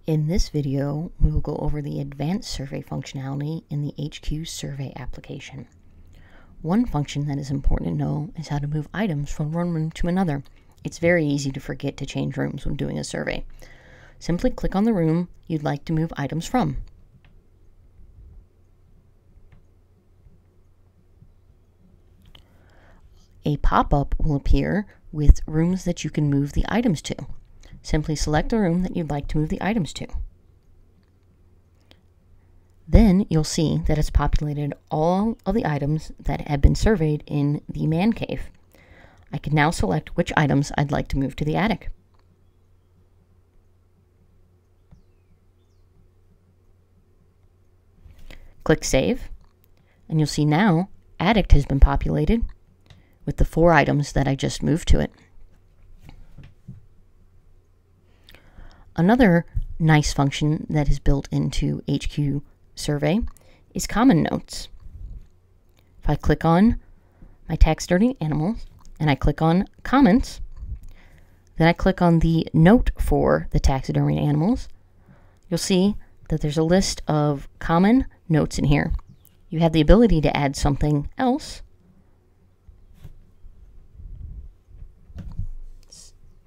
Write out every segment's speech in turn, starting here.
In this video, we will go over the advanced survey functionality in the HQ Survey application. One function that is important to know is how to move items from one room to another. It's very easy to forget to change rooms when doing a survey. Simply click on the room you'd like to move items from. A pop-up will appear with rooms that you can move the items to. Simply select a room that you'd like to move the items to. Then you'll see that it's populated all of the items that have been surveyed in the man cave. I can now select which items I'd like to move to the attic. Click Save, and you'll see now attic has been populated with the 4 items that I just moved to it. Another nice function that is built into HQ Survey is Common Notes. If I click on my taxidermy animals and I click on Comments, then I click on the note for the taxidermy animals, you'll see that there's a list of common notes in here. You have the ability to add something else,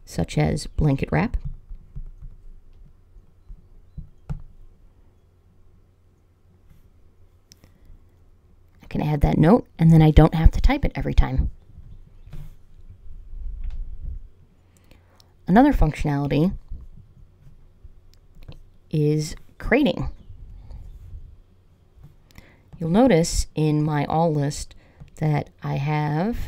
such as blanket wrap. I can add that note, and then I don't have to type it every time. Another functionality is crating. You'll notice in my all list that I have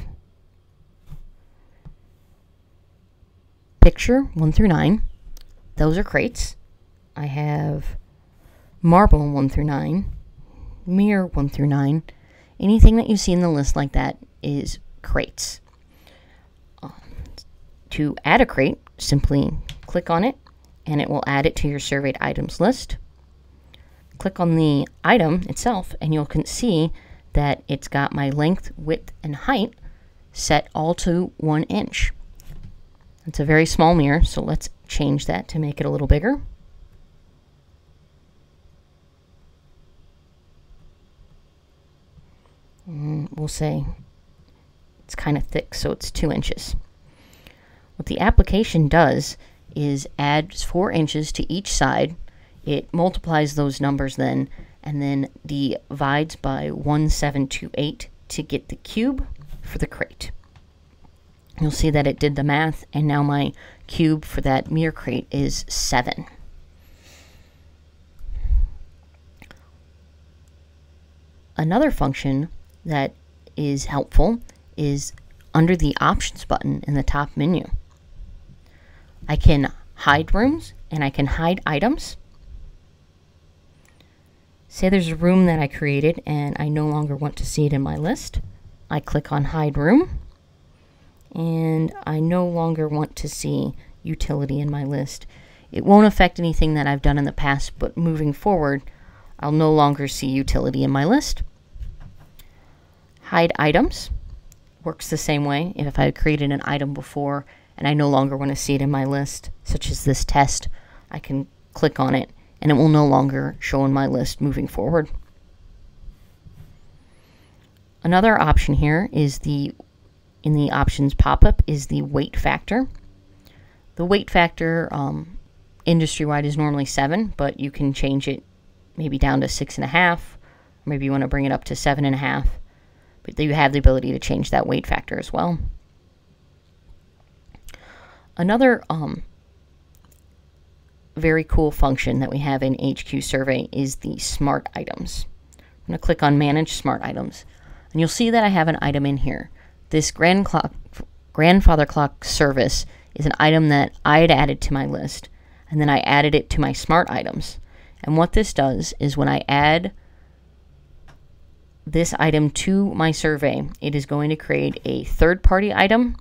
picture 1 through 9. Those are crates. I have marble 1 through 9, mirror 1 through 9. Anything that you see in the list like that is crates. To add a crate, simply click on it and it will add it to your surveyed items list. Click on the item itself and you'll see that it's got my length, width, and height set all to 1 inch. It's a very small mirror, so let's change that to make it a little bigger. We'll say it's kind of thick, so it's 2 inches. What the application does is adds 4 inches to each side. It multiplies those numbers then, and then divides by 1728 to get the cube for the crate. You'll see that it did the math, and now my cube for that mirror crate is 7. Another function that is helpful is under the Options button in the top menu. I can hide rooms and I can hide items. Say there's a room that I created and I no longer want to see it in my list. I click on Hide Room, and I no longer want to see utility in my list. It won't affect anything that I've done in the past, but moving forward, I'll no longer see utility in my list. Hide items works the same way. If I created an item before and I no longer want to see it in my list, such as this test, I can click on it and it will no longer show in my list moving forward. Another option here is in the options pop-up is the weight factor. The weight factor industry-wide is normally 7, but you can change it maybe down to 6.5. Maybe you want to bring it up to 7.5. But you have the ability to change that weight factor as well. Another very cool function that we have in HQ Survey is the Smart Items. I'm going to click on Manage Smart Items, and you'll see that I have an item in here. This grandfather clock service is an item that I had added to my list, and then I added it to my Smart Items. And what this does is when I add this item to my survey, it is going to create a third-party item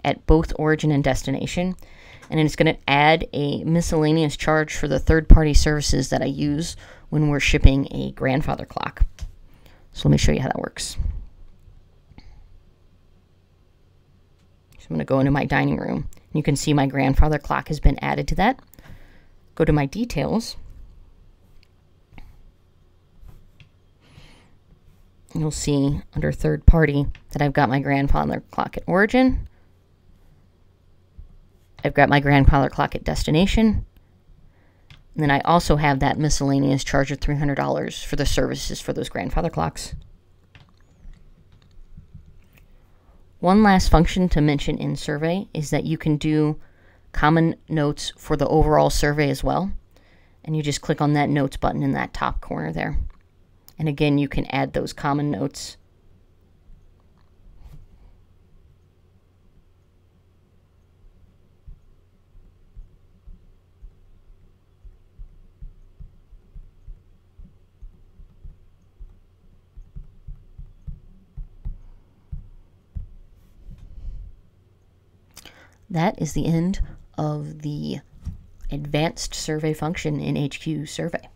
at both origin and destination, and it's going to add a miscellaneous charge for the third-party services that I use when we're shipping a grandfather clock. So let me show you how that works. So I'm going to go into my dining room. You can see my grandfather clock has been added to that. go to my details, you'll see under third party that I've got my grandfather clock at origin. I've got my grandfather clock at destination. And then I also have that miscellaneous charge of $300 for the services for those grandfather clocks. One last function to mention in survey is that you can do common notes for the overall survey as well. And you just click on that notes button in that top corner there. And again, you can add those common notes. That is the end of the advanced survey function in HQ Survey.